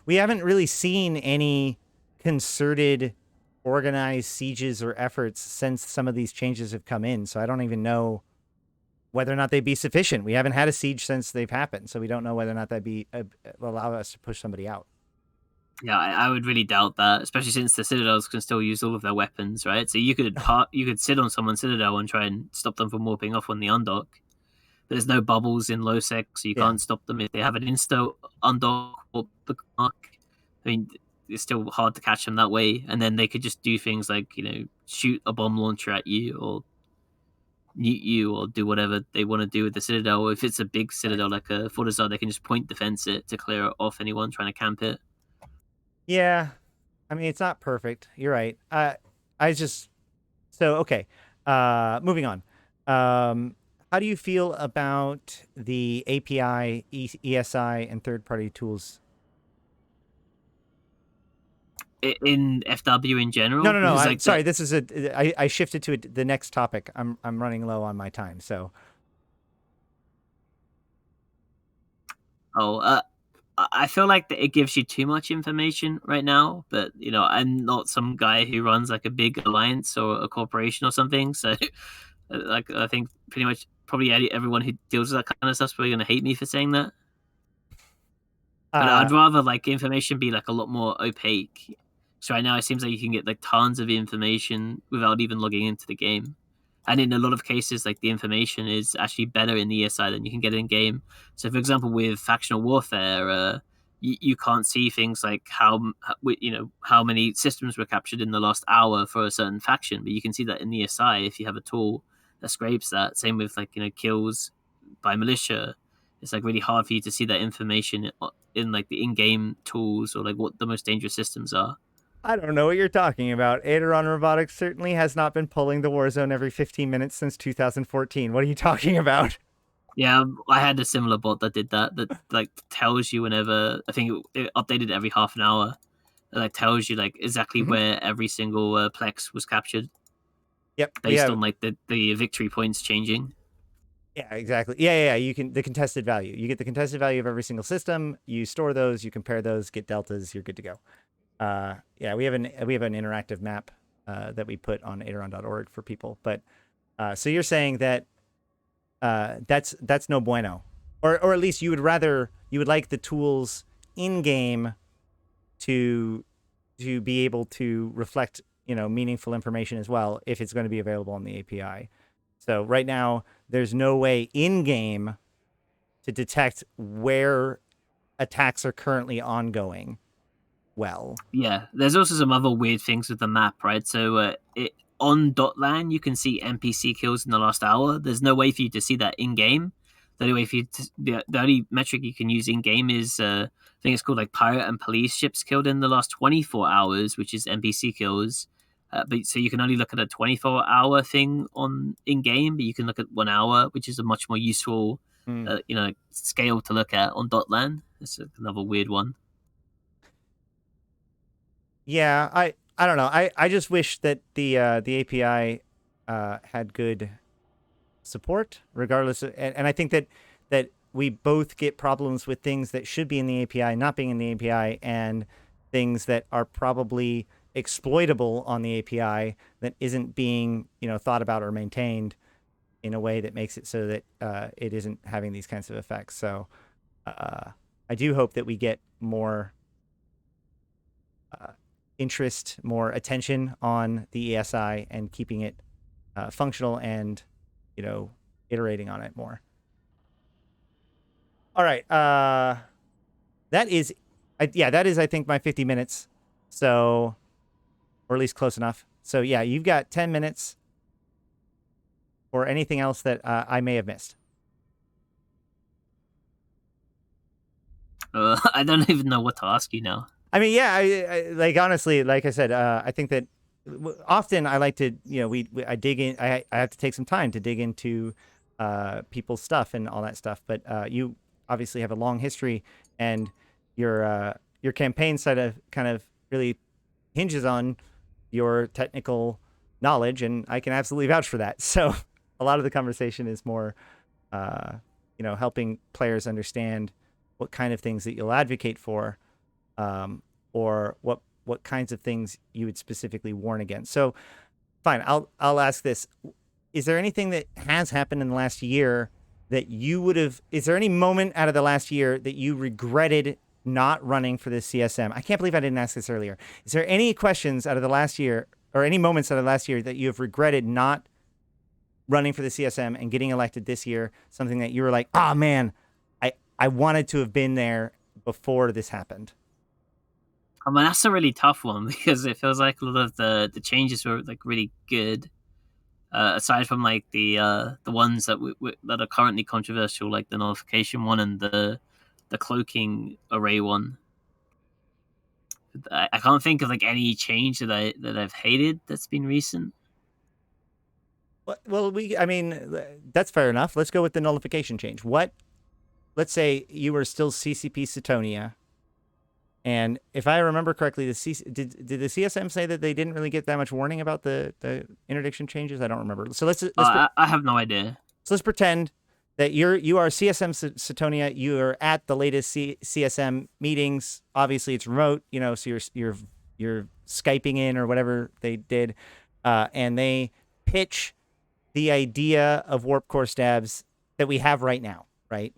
we haven't really seen any concerted, organized sieges or efforts since some of these changes have come in. So I don't even know whether or not they'd be sufficient. We haven't had a siege since they've happened, so we don't know whether or not that'd be allow us to push somebody out. Yeah, I would really doubt that, especially since the Citadels can still use all of their weapons, right? So you could sit on someone's Citadel and try and stop them from warping off when they undock. But there's no bubbles in low sec, so you Yeah. can't stop them if they have an insta undock or the mark. I mean, it's still hard to catch them that way, and then they could just do things like shoot a bomb launcher at you or mute you or do whatever they want to do with the Citadel. If it's a big Right. Citadel like a Fortizar, they can just point defense it to clear off anyone trying to camp it. Yeah. I mean, it's not perfect. You're right. I just so okay. Moving on. How do you feel about the API, ESI, and third-party tools? In FW in No, general, no, no. because I like the sorry. This is a. I shifted to the next topic. I'm running low on my time. So oh I feel like that it gives you too much information right now, but I'm not some guy who runs like a big alliance or a corporation or something. So, like, I think pretty much probably everyone who deals with that kind of stuff's probably gonna hate me for saying that. But uh, I'd rather like information be like a lot more opaque. So right now it seems like you can get like tons of information without even logging into the game. And in a lot of cases, like the information is actually better in the ESI than you can get in game. So, for example, with factional warfare, you can't see things like how many systems were captured in the last hour for a certain faction, but you can see that in the ESI if you have a tool that scrapes that. Same with like kills by militia. It's like really hard for you to see that information in like the in-game tools or like what the most dangerous systems are. I don't know what you're talking about. Aderon Robotics certainly has not been pulling the Warzone every 15 minutes since 2014. What are you talking about? Yeah, I had a similar bot that did that. That like tells you whenever I think it updated every half an hour. It like tells you like exactly Mhm. where every single plex was captured Yep, we based have. on like the victory points changing. Yeah, exactly. Yeah. You can the contested value. You get the contested value of every single system. You store those. You compare those. Get deltas. You're good to go. Yeah, we have an interactive map that we put on Aderon.org for people. But so you're saying that that's no bueno, or at least you would like the tools in game to be able to reflect meaningful information as well if it's going to be available on the API. So right now there's no way in game to detect where attacks are currently ongoing. Well, Yeah, there's also some other weird things with the map, right? So on Dotlan, you can see NPC kills in the last hour. There's no way for you to see that in game. The only way for you to, the only metric you can use in game is I think it's called like pirate and police ships killed in the last 24 hours, which is NPC kills. But so you can only look at a 24-hour thing on in game, but you can look at 1 hour, which is a much more useful hmm. scale to look at on Dotlan. It's another weird one. Yeah, I don't know. I just wish that the API had good support, regardless of, and I think that we both get problems with things that should be in the API not being in the API, and things that are probably exploitable on the API that isn't being thought about or maintained in a way that makes it so that it isn't having these kinds of effects. So I do hope that we get more uh, interest, more attention on the ESI and keeping it functional and iterating on it more. All right. That is, yeah, that is, I think, my 50 minutes. So, or at least close enough. So, yeah, you've got 10 minutes or anything else that I may have missed. I don't even know what to ask you now. I mean, yeah, I like honestly, like I said, I think that often I like to, I dig in, I have to take some time to dig into people's stuff and all that stuff. But you obviously have a long history, and your campaign side of kind of really hinges on your technical knowledge, and I can absolutely vouch for that. So a lot of the conversation is more, uh, helping players understand what kind of things that you'll advocate for, or what kinds of things you would specifically warn against. So, fine, I'll ask this: is there anything that has happened in the last year that you would have? Is there any moment out of the last year that you regretted not running for the CSM? I can't believe I didn't ask this earlier. Is there any questions out of the last year or any moments out of last year that you have regretted not running for the CSM and getting elected this year? Something that you were like, oh man, I wanted to have been there before this happened. I mean, that's a really tough one because it feels like a lot of the changes were like really good. Aside from like the ones that are currently controversial, like the nullification one and the cloaking array one. I can't think of like any change that I've hated that's been recent. Well, I mean, that's fair enough. Let's go with the nullification change. Let's say you were still CCP Suitonia, and if I remember correctly, did the CSM say that they didn't really get that much warning about the interdiction changes? I don't remember. So I have no idea. So let's pretend that you are CSM Suitonia. You are at the latest CSM meetings. Obviously, it's remote, so you're Skyping in or whatever they did, and they pitch the idea of warp core stabs that we have right now, right?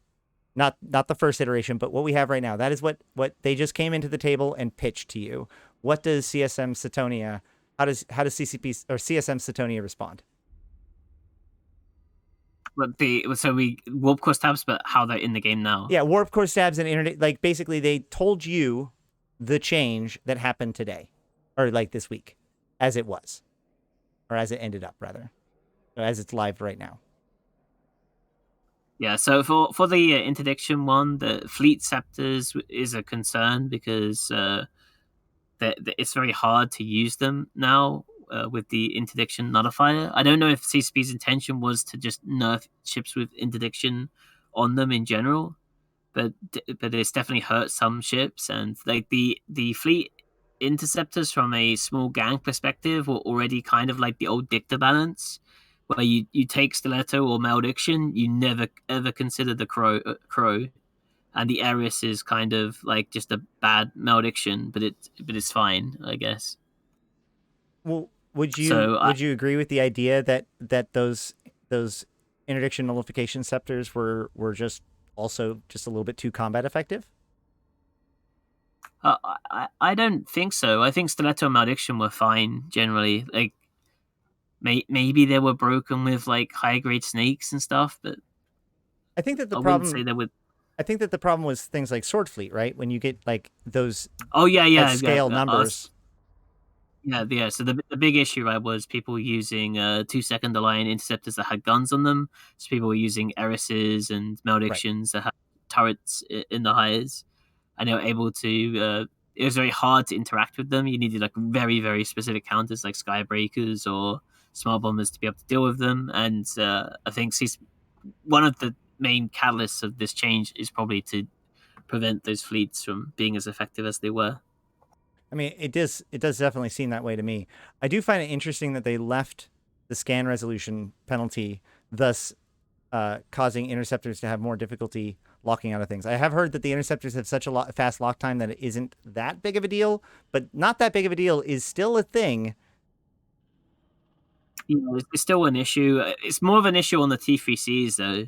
Not the first iteration, but what we have right now. That is what they just came into the table and pitched to you. What does CSM Suitonia? How does CCP or CSM Suitonia respond? But we warp core stabs, but how they're in the game now. Yeah, warp core stabs and internet. Like basically, they told you the change that happened today, or like this week, as it was, or as it ended up rather, or as it's live right now. Yeah, so for the interdiction one, the fleet scepters is a concern because it's very hard to use them now with the interdiction nullifier. I don't know if CCP's intention was to just nerf ships with interdiction on them in general, but it's definitely hurt some ships, and like the fleet interceptors from a small gang perspective were already kind of like the old dicta balance, where you take stiletto or malediction, you never ever consider the crow, and the Ares is kind of like just a bad malediction, but it's fine, I guess. Well, would you So agree with the idea that those interdiction nullification scepters were just also just a little bit too combat effective? I don't think so. I think stiletto and malediction were fine generally. Like maybe they were broken with like high grade snakes and stuff, but I think that the I wouldn't problem say they would. I think that the problem was things like Sword Fleet, right? When you get like those Oh yeah, at yeah, scale numbers. yeah. So the big issue, right, was people using 2-second align interceptors that had guns on them. So people were using Eris's and Right. maledictions that had turrets in the highs, and they were able to. It was very hard to interact with them. You needed like very very specific counters like skybreakers or smart bombers to be able to deal with them. And I think one of the main catalysts of this change is probably to prevent those fleets from being as effective as they were. I mean, it does definitely seem that way to me. I do find it interesting that they left the scan resolution penalty, thus causing interceptors to have more difficulty locking out of things. I have heard that the interceptors have such a fast lock time that it isn't that big of a deal, but not that big of a deal is still a thing. It's still an issue. It's more of an issue on the T3Cs though.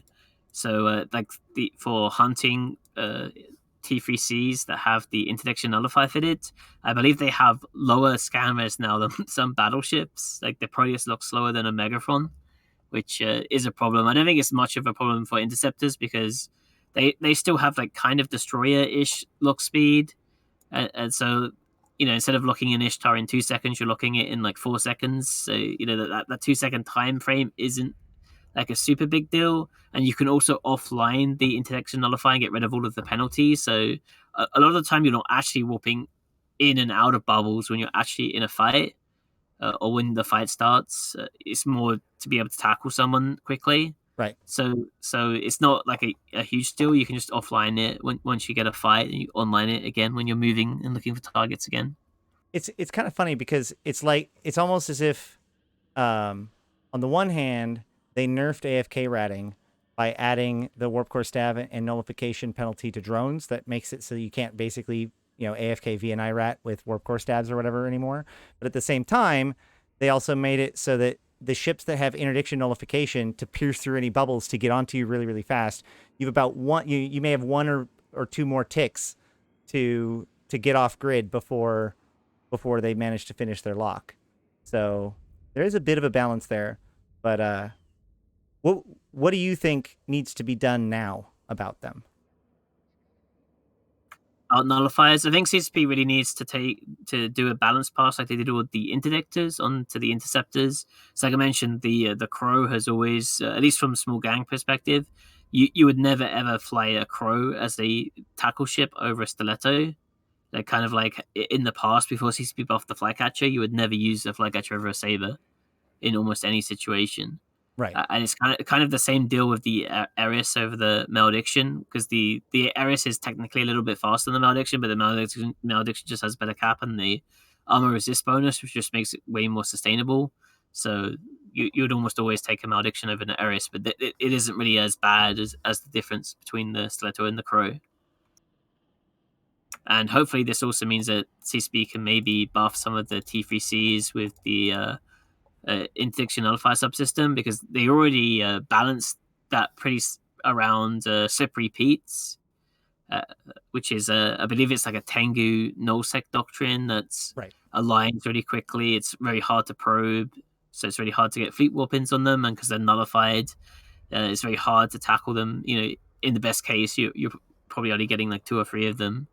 So like for hunting T3Cs that have the interdiction nullifier fitted, I believe they have lower scan res now than some battleships. Like the Proteus looks slower than a Megaphon, which is a problem. I don't think it's much of a problem for interceptors because they still have like kind of destroyer-ish look speed, and so instead of looking in Ishtar in 2 seconds, you're looking it in like 4 seconds. So that 2 second time frame isn't like a super big deal, and you can also offline the interdiction nullifier and get rid of all of the penalties. So a lot of the time you're not actually warping in and out of bubbles when you're actually in a fight or when the fight starts. It's more to be able to tackle someone quickly. Right. So it's not like a huge deal. You can just offline it once you get a fight, and you online it again when you're moving and looking for targets again. It's kind of funny because it's almost as if on the one hand they nerfed AFK ratting by adding the warp core stab and nullification penalty to drones. That makes it so you can't basically AFK VNI rat with warp core stabs or whatever anymore. But at the same time, they also made it so that the ships that have interdiction nullification to pierce through any bubbles to get onto you really, really fast, you've about one. You may have one or two more ticks to get off grid before they manage to finish their lock. So there is a bit of a balance there. But what what do you think needs to be done now about them? Out nullifiers. I think CSP really needs to do a balance pass like they did with the interdictors onto the interceptors. So like I mentioned, the crow has always, at least from a small gang perspective, you would never ever fly a crow as a tackle ship over a stiletto. Like kind of like in the past before CSP buffed the flycatcher, you would never use a flycatcher over a saber in almost any situation. Right. And it's kind of the same deal with the Eris over the Malediction, because the Eris is technically a little bit faster than the Malediction, but the Malediction just has better cap and the armor resist bonus, which just makes it way more sustainable. So you would almost always take a Malediction over an Eris, but it isn't really as bad as the difference between the Stiletto and the Crow. And hopefully this also means that CSP can maybe buff some of the T3Cs with the interdiction nullifier subsystem, because they already balanced that around slippery Pete's, uh, which is I believe it's like a Tengu nullsec doctrine that's Right. aligned really quickly. It's very hard to probe, so it's really hard to get fleet warpins on them, and because they're nullified, it's very hard to tackle them. In the best case, you're probably only getting like 2 or 3 of them.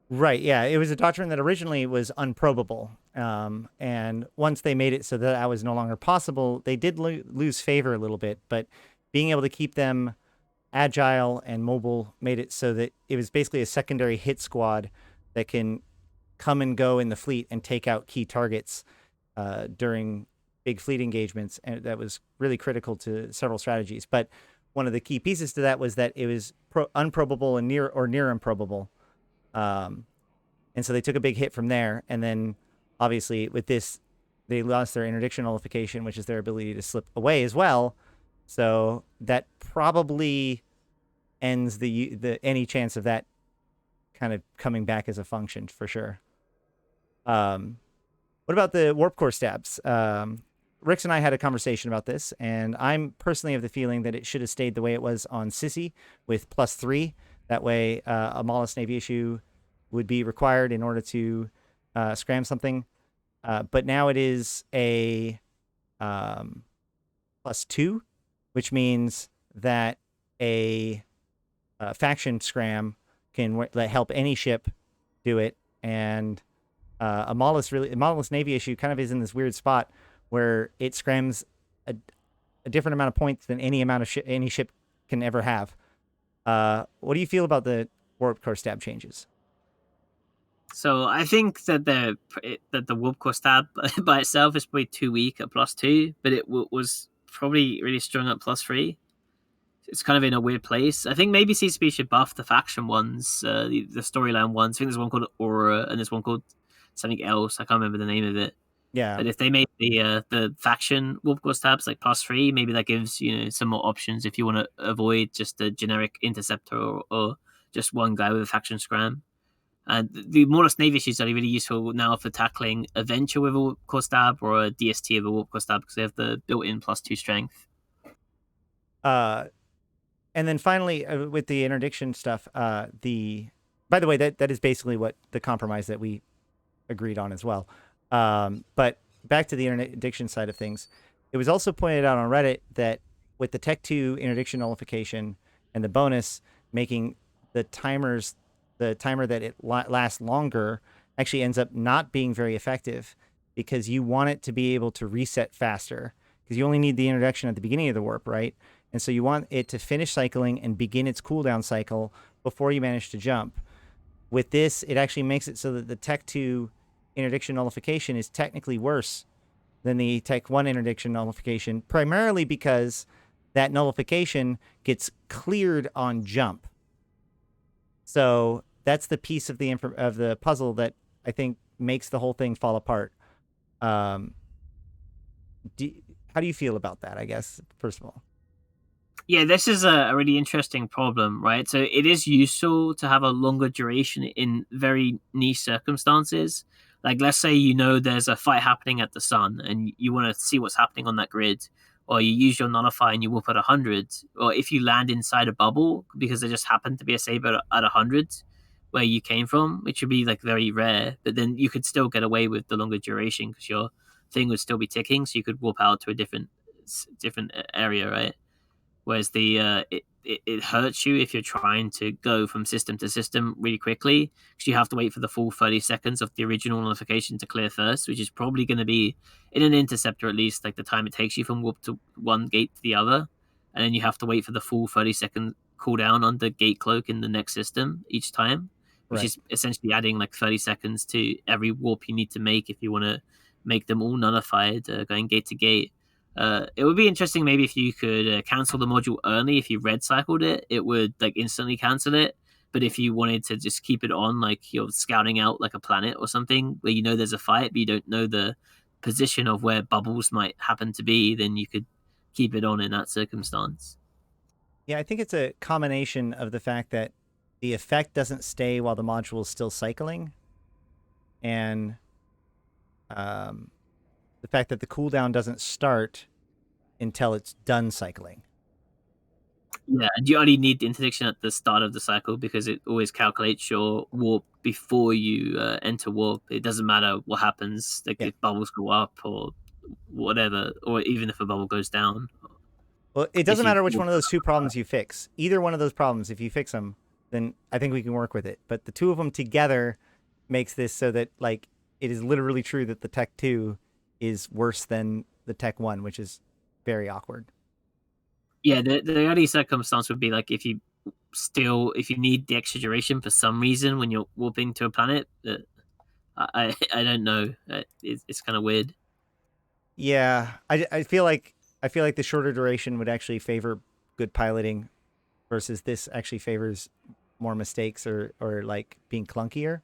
Right. Yeah. It was a doctrine that originally was unprobable. And once they made it so that was no longer possible, they did lose favor a little bit. But being able to keep them agile and mobile made it so that it was basically a secondary hit squad that can come and go in the fleet and take out key targets during big fleet engagements. And that was really critical to several strategies. But one of the key pieces to that was that it was unprobable and near improbable. And so they took a big hit from there. And then obviously with this, they lost their interdiction nullification, which is their ability to slip away as well. So that probably ends the any chance of that kind of coming back as a function for sure. What about the warp core stabs? Rix and I had a conversation about this, and I'm personally of the feeling that it should have stayed the way it was on Sissy with +3. That way, a Mollusk Navy issue would be required in order to scram something. But now it is a +2, which means that a faction scram can help any ship do it. And a Mollusk Navy issue kind of is in this weird spot where it scrams a different amount of points than any amount of any ship can ever have. What do you feel about the warp core stab changes? So I think that the warp core stab by itself is probably too weak at +2, but it was probably really strong at +3. It's kind of in a weird place. I think maybe CCP should buff the faction ones, the storyline ones. I think there's one called Aura and there's one called something else. I can't remember the name of it. Yeah. But if they made the faction warp core stabs like +3, maybe that gives some more options if you want to avoid just a generic interceptor or just one guy with a faction scram. And the Mortis Navy issues are really useful now for tackling a Venture with a warp core stab or a DST with a warp core stab because they have the built-in +2 strength. And then finally, with the interdiction stuff, by the way, that is basically what the compromise that we agreed on as well. But back to the interdiction side of things, it was also pointed out on Reddit that with the Tech 2 interdiction nullification and the bonus making the timer that it lasts longer actually ends up not being very effective because you want it to be able to reset faster because you only need the introduction at the beginning of the warp, right? And so you want it to finish cycling and begin its cooldown cycle before you manage to jump. With this, it actually makes it so that the Tech 2 interdiction nullification is technically worse than the Tech 1 interdiction nullification, primarily because that nullification gets cleared on jump. So that's the piece of the puzzle that I think makes the whole thing fall apart. How do you feel about that, I guess, first of all? Yeah, this is a really interesting problem, right? So it is useful to have a longer duration in very niche circumstances. Like, let's say there's a fight happening at the sun and you want to see what's happening on that grid, or you use your nullify and you whoop at 100, or if you land inside a bubble because there just happened to be a saber at 100, where you came from, which would be like very rare. But then you could still get away with the longer duration because your thing would still be ticking, so you could warp out to a different area, right? Whereas it hurts you if you're trying to go from system to system really quickly because you have to wait for the full 30 seconds of the original notification to clear first, which is probably going to be in an interceptor at least like the time it takes you from warp to one gate to the other, and then you have to wait for the full 30-second cooldown on the gate cloak in the next system each time, which Right. is essentially adding like 30 seconds to every warp you need to make if you want to make them all nullified going gate to gate. It would be interesting maybe if you could cancel the module early. If you red cycled it, it would like instantly cancel it. But if you wanted to just keep it on, like you're scouting out like a planet or something where you know there's a fight, but you don't know the position of where bubbles might happen to be, then you could keep it on in that circumstance. Yeah, I think it's a combination of the fact that the effect doesn't stay while the module is still cycling, and the fact that the cooldown doesn't start until it's done cycling. Yeah, and you only need the interdiction at the start of the cycle because it always calculates your warp before you enter warp. It doesn't matter what happens, like Yeah. if bubbles go up or whatever, or even if a bubble goes down. Well, it If doesn't you matter which one of those two problems you fix. Either one of those problems, if you fix them, then I think we can work with it. But the two of them together makes this so that like it is literally true that the Tech 2 is worse than the Tech 1, which is very awkward. Yeah, the only circumstance would be like if you need the extra duration for some reason when you're warping to a planet. I don't know. It's kind of weird. Yeah, I feel like the shorter duration would actually favor good piloting versus this actually favors more mistakes or like being clunkier.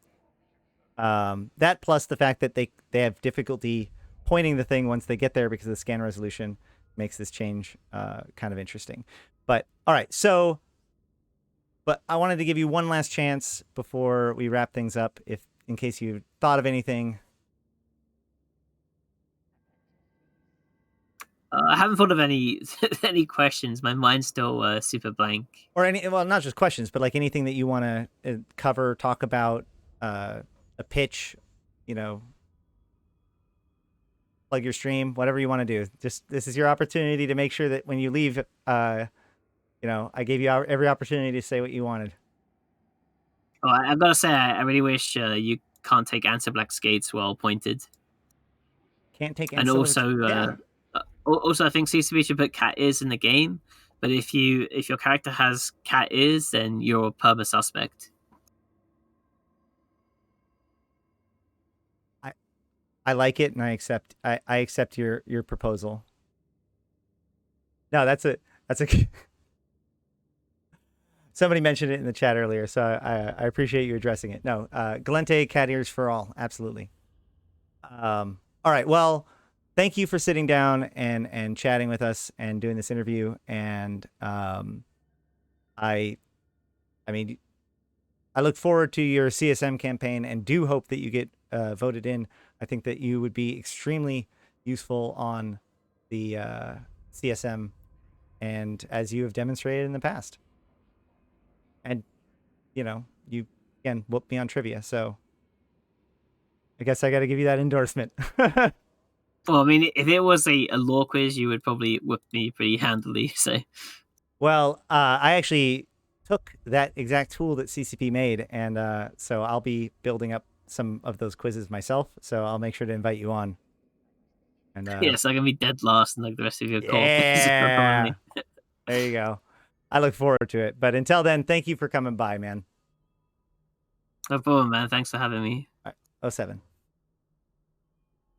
That plus the fact that they have difficulty pointing the thing once they get there because of the scan resolution makes this change kind of interesting. But all right, so but I wanted to give you one last chance before we wrap things up, if in case you thought of anything. I haven't thought of any any questions. My mind's still super blank. Or any, well, not just questions, but like anything that you want to cover, talk about, a pitch, you know, plug your stream, whatever you want to do. Just this is your opportunity to make sure that when you leave, you know, I gave you every opportunity to say what you wanted. Oh, I've got to say, I really wish you can't take answer black skates well pointed, Can't take and ancillary. also Yeah, also I think CCB should put cat ears in the game. But if your character has cat ears, then you're a perma suspect. I like it, and I accept your proposal. No, that's a somebody mentioned it in the chat earlier, so I appreciate you addressing it. No, Galente cat ears for all, absolutely. All right, well, thank you for sitting down and chatting with us and doing this interview. And I mean, I look forward to your CSM campaign and do hope that you get voted in. I think that you would be extremely useful on the CSM, and as you have demonstrated in the past. And, you know, you, again, whooped me on trivia, so I guess I got to give you that endorsement. Well, I mean, if it was a law quiz, you would probably whip me pretty handily. So, Well, I actually took that exact tool that CCP made, and so I'll be building up some of those quizzes myself. So I'll make sure to invite you on. And yeah, so I'm going to be dead last in like the rest of your call. yeah, there you go. I look forward to it. But until then, thank you for coming by, man. No problem, man. Thanks for having me. All right, 07.